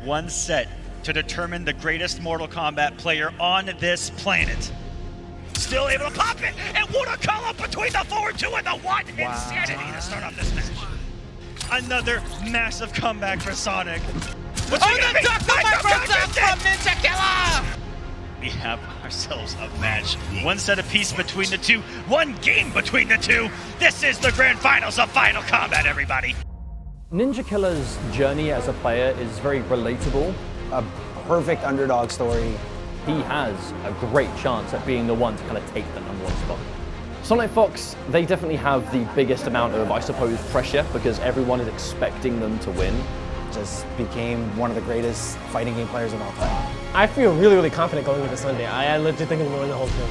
One set to determine the greatest Mortal Kombat player on this planet. Still able to pop it, and what a call up between the 4-2 and the 1. Insanity to start off this match. Another massive comeback for Sonic. The duck microphone from NinjaKilla! We have ourselves a match. One set apiece between the two, one game between the two. This is the grand finals of Final Kombat, everybody. NinjaKilla's journey as a player is very relatable. A perfect underdog story. He has a great chance at being the one to kind of take the #1 spot. SonicFox, they definitely have the biggest amount of, I suppose, pressure because everyone is expecting them to win. Just became one of the greatest fighting game players of all time. I feel really, really confident going into Sunday. I legit think I'm going to win the whole thing.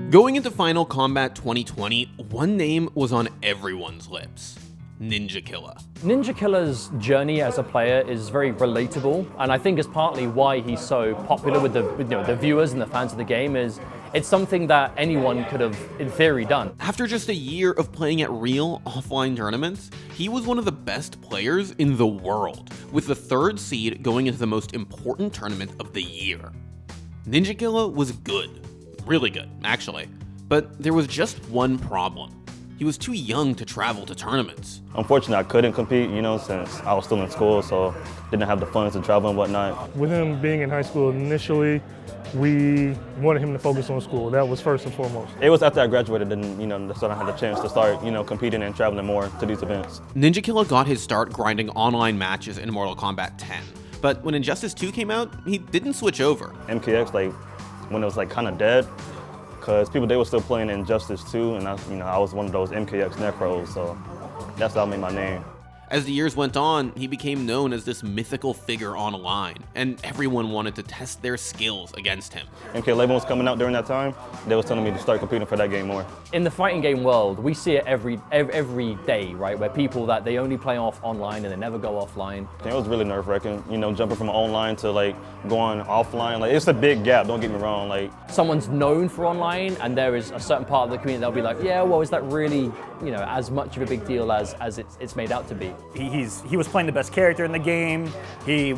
Going into Final Kombat 2020, one name was on everyone's lips: NinjaKilla. NinjaKilla's journey as a player is very relatable, and I think is partly why he's so popular with the viewers and the fans of the game. Is it's something that anyone could have, in theory, done. After just a year of playing at real offline tournaments, he was one of the best players in the world, with the 3rd seed going into the most important tournament of the year. NinjaKilla was good. Really good, actually. But there was just one problem. He was too young to travel to tournaments. Unfortunately, I couldn't compete, since I was still in school, so didn't have the funds to travel and whatnot. With him being in high school initially, we wanted him to focus on school. That was first and foremost. It was after I graduated, then, that's when I had the chance to start, competing and traveling more to these events. NinjaKilla got his start grinding online matches in Mortal Kombat 10. But when Injustice 2 came out, he didn't switch over. MKX, when it was kind of dead, because they were still playing Injustice 2, and I was one of those MKX necros, so that's how I made my name. As the years went on, he became known as this mythical figure online, and everyone wanted to test their skills against him. MK11 was coming out during that time. They was telling me to start competing for that game more. In the fighting game world, we see it every day, right? Where people that they only play off online and they never go offline. It was really nerve-wracking, jumping from online to going offline. It's a big gap, don't get me wrong. Someone's known for online, and there is a certain part of the community that'll be like, yeah, well, is that really, as much of a big deal as it's made out to be? He was playing the best character in the game. He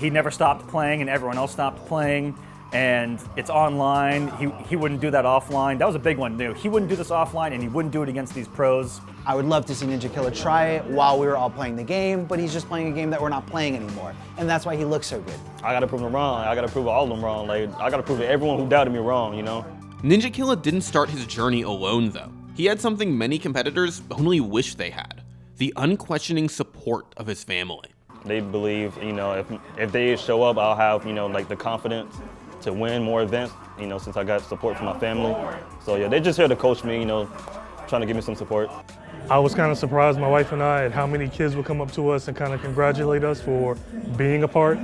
never stopped playing, and everyone else stopped playing. And it's online. He wouldn't do that offline. That was a big one, too. He wouldn't do this offline, and he wouldn't do it against these pros. I would love to see NinjaKilla try it while we were all playing the game, but he's just playing a game that we're not playing anymore. And that's why he looks so good. I gotta prove him wrong. I gotta prove all of them wrong. I gotta prove to everyone who doubted me wrong, NinjaKilla didn't start his journey alone, though. He had something many competitors only wish they had: the unquestioning support of his family. They believe, if they show up, I'll have, the confidence to win more events, since I got support from my family. So yeah, they're just here to coach me, trying to give me some support. I was kind of surprised, my wife and I, at how many kids would come up to us and kind of congratulate us for being a part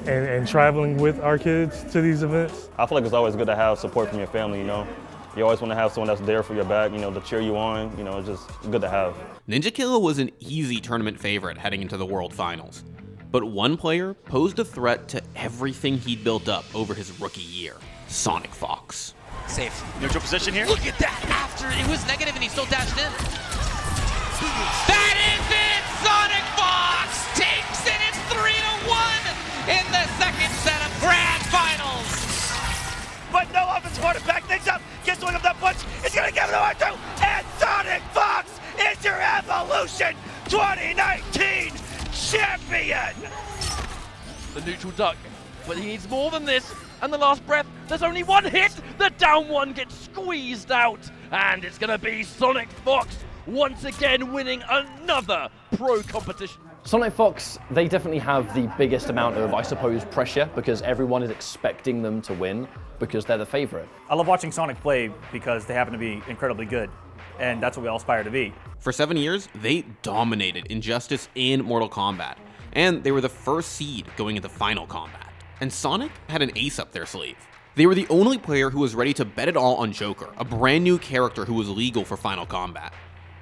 and traveling with our kids to these events. I feel like it's always good to have support from your family, You always want to have someone that's there for your back, to cheer you on, it's just good to have. NinjaKilla was an easy tournament favorite heading into the World Finals. But one player posed a threat to everything he'd built up over his rookie year: SonicFox. Safe. Neutral position here. Look at that! After it was negative and he still dashed in. That is it! SonicFox takes it! It's 3-1 in the second set of Grand Finals! But no offense for to back things up. Gets swing of that punch. He's gonna give it away too. And SonicFox is your Evolution 2019 champion. The neutral duck, but he needs more than this. And the last breath, there's only one hit. The down one gets squeezed out, and it's gonna be SonicFox once again winning another pro competition. SonicFox, they definitely have the biggest amount of, I suppose, pressure because everyone is expecting them to win because they're the favorite. I love watching Sonic play because they happen to be incredibly good, and that's what we all aspire to be. For 7 years, they dominated Injustice and Mortal Kombat, and they were the 1st seed going into Final Kombat. And Sonic had an ace up their sleeve. They were the only player who was ready to bet it all on Joker, a brand new character who was legal for Final Kombat.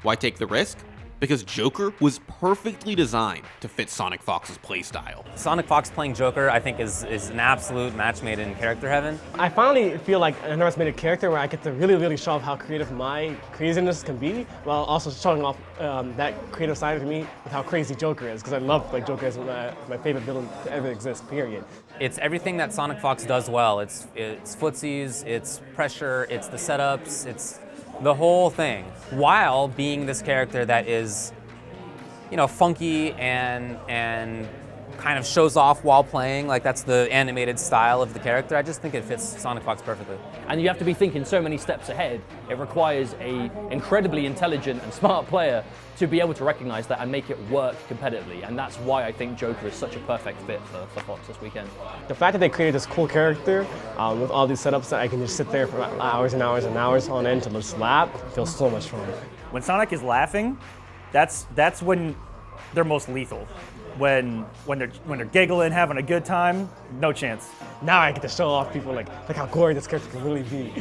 Why take the risk? because Joker was perfectly designed to fit SonicFox's playstyle. SonicFox playing Joker, I think, is an absolute match made in character heaven. I finally feel like an underestimated character where I get to really show off how creative my craziness can be, while also showing off that creative side of me with how crazy Joker is, because I love like Joker is my favorite villain to ever exist, period. It's everything that SonicFox does well. It's footsies, it's pressure, it's the setups, it's the whole thing, while being this character that is, you know, funky and kind of shows off while playing. Like, that's the animated style of the character. I just think it fits SonicFox perfectly. And you have to be thinking so many steps ahead. It requires an incredibly intelligent and smart player to be able to recognize that and make it work competitively. And that's why I think Joker is such a perfect fit for Fox this weekend. The fact that they created this cool character with all these setups that I can just sit there for hours and hours and hours on end to just laugh feels so much fun. When Sonic is laughing, that's when they're most lethal. When they're giggling, having a good time, no chance. Now I get to show off people like how gory this character can really be.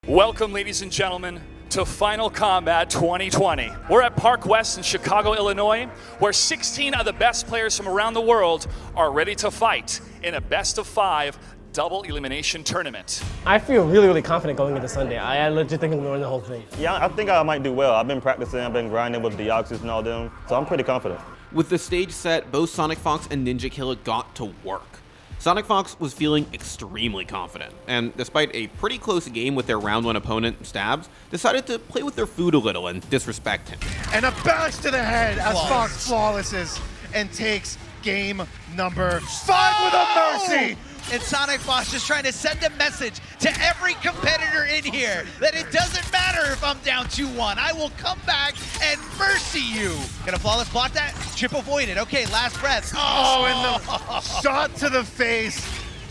Welcome, ladies and gentlemen, to Final Kombat 2020. We're at Park West in Chicago, Illinois, where 16 of the best players from around the world are ready to fight in a best-of-5 double elimination tournament. I feel really confident going into Sunday. I legit think I'm going to win the whole thing. Yeah, I think I might do well. I've been practicing, I've been grinding with Deoxys and all them, so I'm pretty confident. With the stage set, both SonicFox and NinjaKilla got to work. SonicFox was feeling extremely confident, and despite a pretty close game with their round 1 opponent, Stabs, decided to play with their food a little and disrespect him. And a bash to the head as Fox flawlesses and takes game number 5 with a mercy. And SonicFox just trying to send a message to every competitor in here that it doesn't matter if I'm down 2-1. I will come back and mercy you. Gonna flawless block that? Chip avoided. Okay, last breath. Oh, and the shot to the face.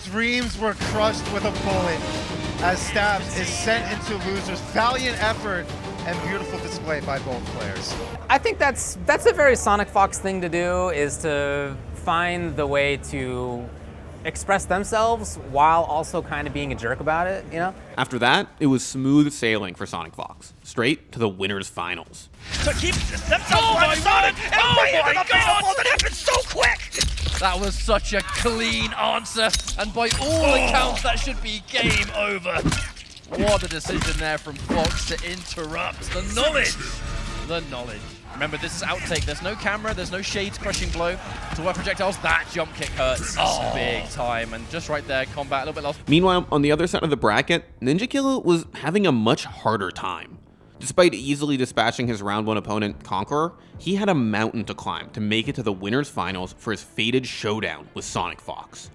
Dreams were crushed with a bullet as Stabs is sent into losers. Valiant effort and beautiful display by both players. I think that's a very SonicFox thing to do, is to find the way to express themselves while also kind of being a jerk about it, you know? After that, it was smooth sailing for SonicFox, straight to the winners finals. So keep themselves on Sonic and right into the baseball that happened so quick! That was such a clean answer, and by all accounts, that should be game over. What a decision there from Fox to interrupt the knowledge. The knowledge. Remember, this is outtake. There's no camera, there's no shades crushing blow to work projectiles. That jump kick hurts big time, and just right there, combat a little bit lost. Meanwhile, on the other side of the bracket, NinjaKilla was having a much harder time. Despite easily dispatching his round 1 opponent, Conqueror, he had a mountain to climb to make it to the winners finals for his fated showdown with SonicFox.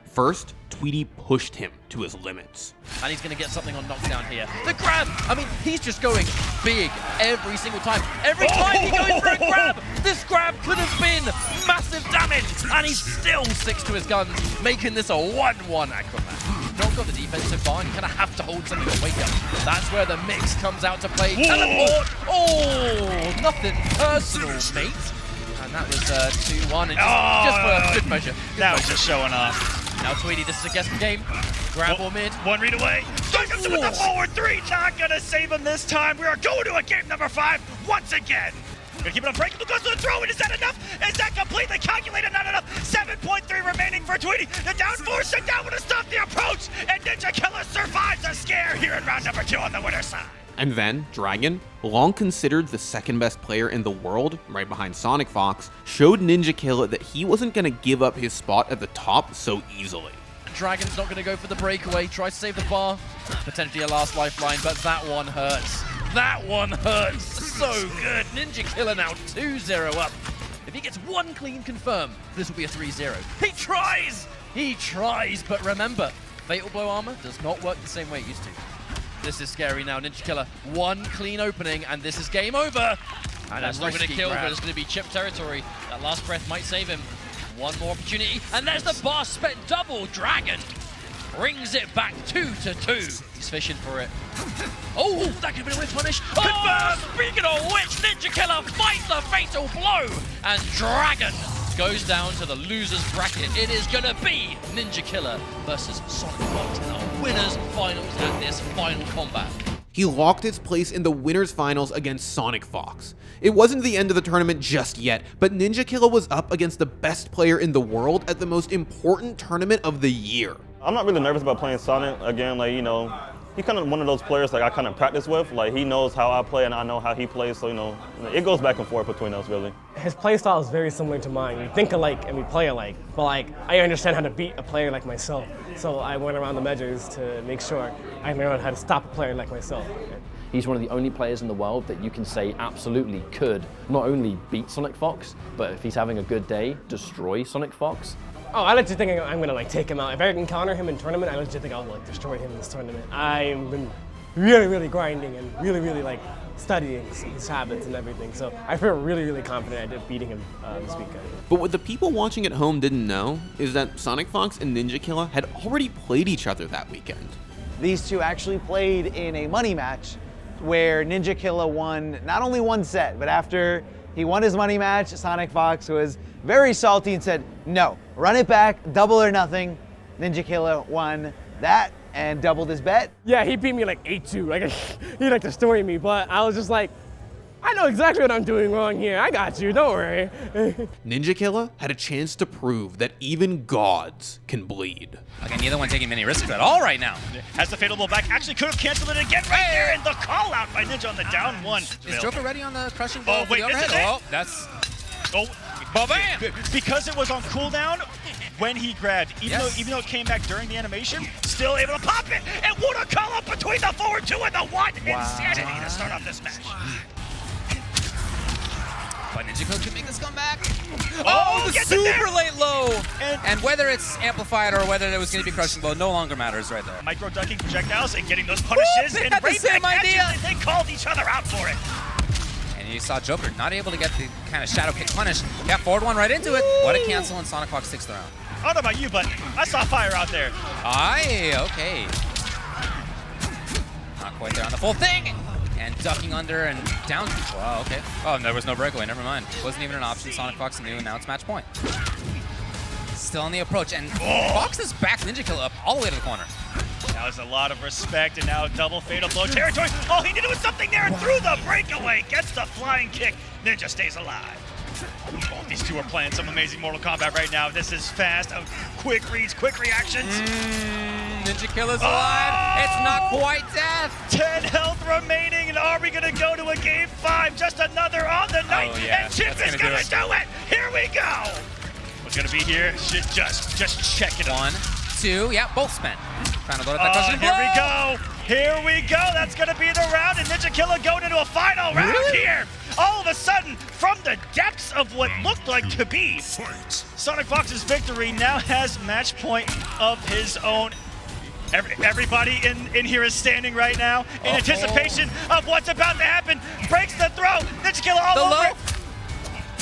First, Tweety pushed him to his limits. And he's going to get something on knockdown here. The grab! I mean, he's just going big every single time. Every time he goes for a grab, this grab could have been massive damage, and he still sticks to his guns, making this a 1-1 Aquaman. Not got the defense so far, and you kind of have to hold something to wake up. That's where the mix comes out to play. Teleport! Oh, nothing personal, mate. And that was 2-1, and just for good measure. That was just showing off. Now Tweety, this is a guessing game. Grab or mid. One read away. Strike him with the forward 3. Not gonna save him this time. We are going to a game number 5 once again. Gonna keep it unbreakable. Goes to the throw. Is that enough? Is that completely calculated? Not enough. 7.3 remaining for Tweety. The down 4 shut down with a stop the approach. And NinjaKilla survives a scare here in round number 2 on the winner's side. And then, Dragon, long considered the second best player in the world, right behind SonicFox, showed NinjaKilla that he wasn't going to give up his spot at the top so easily. Dragon's not going to go for the breakaway, tries to save the bar, potentially a last lifeline, but that one hurts. That one hurts so good. NinjaKilla now 2-0 up. If he gets one clean confirm, this will be a 3-0. He tries, but remember, Fatal Blow armor does not work the same way it used to. This is scary now. NinjaKilla, one clean opening, and this is game over. And that's not going to kill, but it's going to be chip territory. That last breath might save him. One more opportunity, and there's the bar spent double. Dragon brings it back 2-2. He's fishing for it. Oh, that could be a whiff punish. Oh, speaking of which, NinjaKilla fights the fatal blow, and Dragon goes down to the loser's bracket. It is going to be NinjaKilla versus SonicFox in our winners finals at this Final Kombat. he locked his place in the winners finals against SonicFox. It wasn't the end of the tournament just yet, but NinjaKilla was up against the best player in the world at the most important tournament of the year. I'm not really nervous about playing Sonic. Again, like, you know, he's kind of one of those players like I kind of practice with. Like, he knows how I play and I know how he plays, so, you know, it goes back and forth between us, really. His play style is very similar to mine. We think alike and we play alike, but like I understand how to beat a player like myself. So I went around the measures to make sure I learned how to stop a player like myself. He's one of the only players in the world that you can say absolutely could not only beat SonicFox, but if he's having a good day, destroy SonicFox. Oh, I like to think I'm gonna like take him out. If I encounter him in tournament, I like to think I'll like destroy him in this tournament. I've been really grinding and really like studying his habits and everything. So I feel really confident at beating him this weekend. But what the people watching at home didn't know is that SonicFox and NinjaKilla had already played each other that weekend. These two actually played in a money match where NinjaKilla won not only one set, but after he won his money match, SonicFox was very salty and said, no, run it back, double or nothing. NinjaKilla won that and doubled his bet. Yeah, he beat me like 8-2. Like he like destroyed me, but I was just like, I know exactly what I'm doing wrong here. I got you, don't worry. NinjaKilla had a chance to prove that even gods can bleed. Again, neither one taking many risks at all right now. Has the fatal blow back, actually could have canceled it again right there, and the call out by Ninja on the down one. Is Joker ready on the crushing blow? Oh, wait, for the overhead? Oh, that's... Oh, ba-bam! Because it was on cooldown when he grabbed, even though it came back during the animation, still able to pop it, and what a call up between the forward two and the one. Insanity to start off this match. But NinjaKilla can make this comeback. Oh, the super late low! And whether it's amplified or whether it was going to be crushing blow no longer matters right there. Micro ducking projectiles and getting those punishes, and had the right same back idea. at you, and they called each other out for it. And you saw Joker not able to get the kind of shadow kick punish. Yeah, forward one right into it. What a cancel, and SonicFox takes the round. I don't know about you, but I saw fire out there. Okay. Not quite there on the full thing. And ducking under and down. Wow, okay. Oh, and there was no breakaway, never mind. Wasn't even an option. SonicFox knew, and now it's match point. Still on the approach, and Fox has backed NinjaKilla up all the way to the corner. That was a lot of respect, and now double fatal blow territory. Oh, he did it with something there and threw the breakaway. Gets the flying kick. Ninja stays alive. Oh, these two are playing some amazing Mortal Kombat right now. This is fast. Quick reads, quick reactions. NinjaKilla's alive. It's not quite death. 10 health remaining, and are we going to go to a game 5? Just another on the night, and Chip is going to do it. Here we go. What's going to be here? Just check it. 1, 2, yeah, both spent. Trying to load up that crushing blow. Here we go. Here we go. That's going to be the round, and NinjaKilla going into a final round here. All of a sudden, from the depths of what looked like to be SonicFox's victory, now has match point of his own. Everybody in here is standing right now in anticipation of what's about to happen. Breaks the throw. NinjaKilla all over it.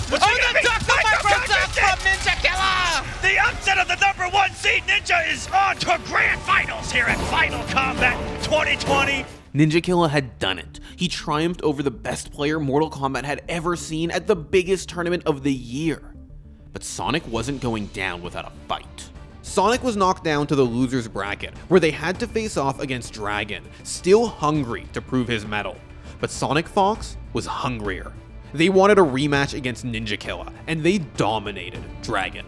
The duck, the micro duck from NinjaKilla! The upset of the #1 seed. Ninja is on to grand finals here at Final Kombat 2020. NinjaKilla had done it. He triumphed over the best player Mortal Kombat had ever seen at the biggest tournament of the year. But Sonic wasn't going down without a fight. Sonic was knocked down to the losers bracket, where they had to face off against Dragon, still hungry to prove his mettle. But SonicFox was hungrier. They wanted a rematch against NinjaKilla, and they dominated Dragon.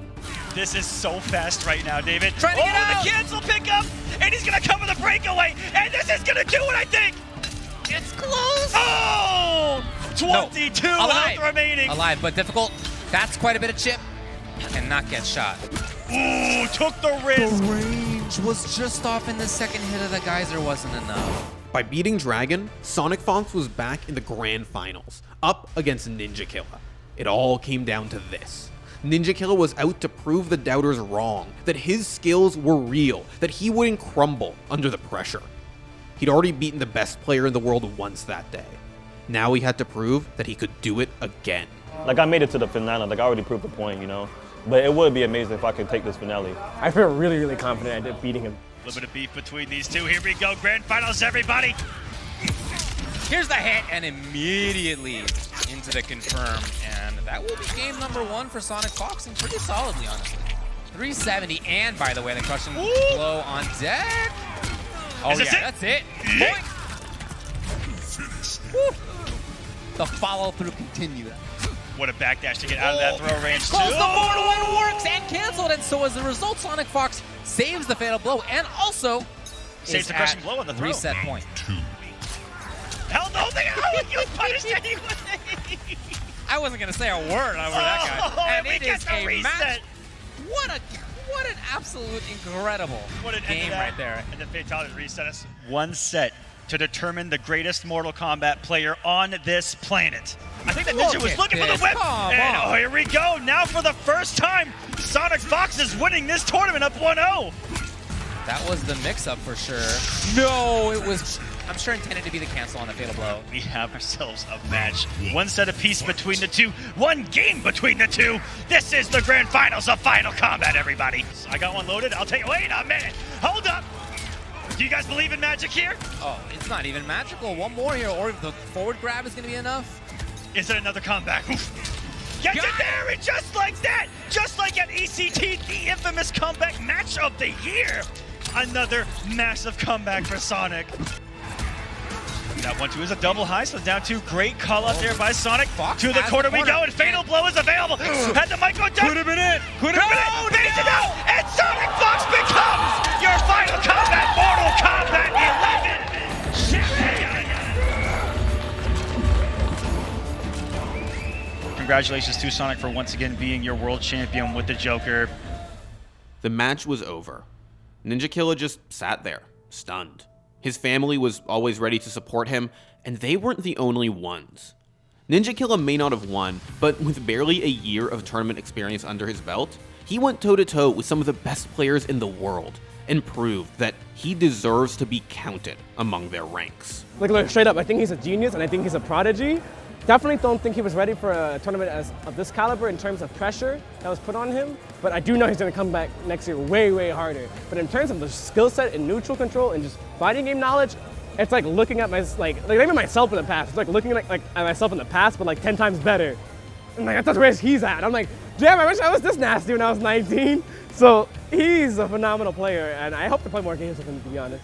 This is so fast right now, David. Trying to get out. The cancel pickup, and he's gonna come with a breakaway, and this is gonna do it, I think. It's close. Oh, 22 health remaining. Alive, but difficult. That's quite a bit of chip. Cannot get shot. Ooh, took the risk. The range was just off, in the second hit of the geyser wasn't enough. By beating Dragon, SonicFox was back in the grand finals, up against NinjaKilla. It all came down to this. NinjaKilla was out to prove the doubters wrong, that his skills were real, that he wouldn't crumble under the pressure. He'd already beaten the best player in the world once that day. Now he had to prove that he could do it again. Like, I made it to the finale. Like, I already proved the point, you know? But it would be amazing if I could take this finale. I feel really confident at beating him. A little bit of beef between these two. Here we go, grand finals, everybody. Here's the hit, and immediately into the confirm. And that will be game #1 for SonicFox, and pretty solidly, honestly. 370, and by the way, the crushing blow on deck. Oh yeah, that's it. Boink. The follow-through continued. What a backdash to get out of that throw range, too. Calls the 4-1 works and canceled, and so as a result, SonicFox saves the fatal blow and also saves the crushing blow on the throw. Reset point. Hell no, he was punished anyway. I wasn't gonna say a word over that guy. And it is a reset. match. What an absolute incredible game right there. And the fatality reset us. One set to determine the greatest Mortal Kombat player on this planet. I think the Ninja was looking for the whip. And here we go. Now for the first time, SonicFox is winning this tournament up 1-0. That was the mix-up for sure. No, it was, I'm sure, intended to be the cancel on the fatal blow. We have ourselves a match. One set apiece between the two. One game between the two. This is the grand finals of Final Kombat, everybody. I got one loaded. I'll take, wait a minute. Hold up. Do you guys believe in magic here? Oh, it's not even magical. One more here, or the forward grab is going to be enough. Is it another comeback? Gets it there, and just like that, just like at ECT, the infamous comeback match of the year. Another massive comeback for Sonic. That 1-2 is a double high, so down 2. Great call out there by Sonic. Fox to the corner we go, and Fatal Blow is available. Had the mic go down. Could have been it. Could have been it. Fades it out, and SonicFox becomes your Final Kombat Mortal Kombat 11 champion. Congratulations to Sonic for once again being your world champion with the Joker. The match was over. NinjaKilla just sat there, stunned. His family was always ready to support him, and they weren't the only ones. NinjaKilla may not have won, but with barely a year of tournament experience under his belt, he went toe-to-toe with some of the best players in the world and proved that he deserves to be counted among their ranks. Look, straight up, I think he's a genius and I think he's a prodigy. Definitely don't think he was ready for a tournament of this caliber in terms of pressure that was put on him, but I do know he's going to come back next year way, way harder. But in terms of the skill set and neutral control and just fighting game knowledge, it's like looking at my, like even myself in the past. It's like looking at myself in the past, but like 10 times better. And like, that's where he's at. I'm like, damn, I wish I was this nasty when I was 19. So he's a phenomenal player, and I hope to play more games with him, to be honest.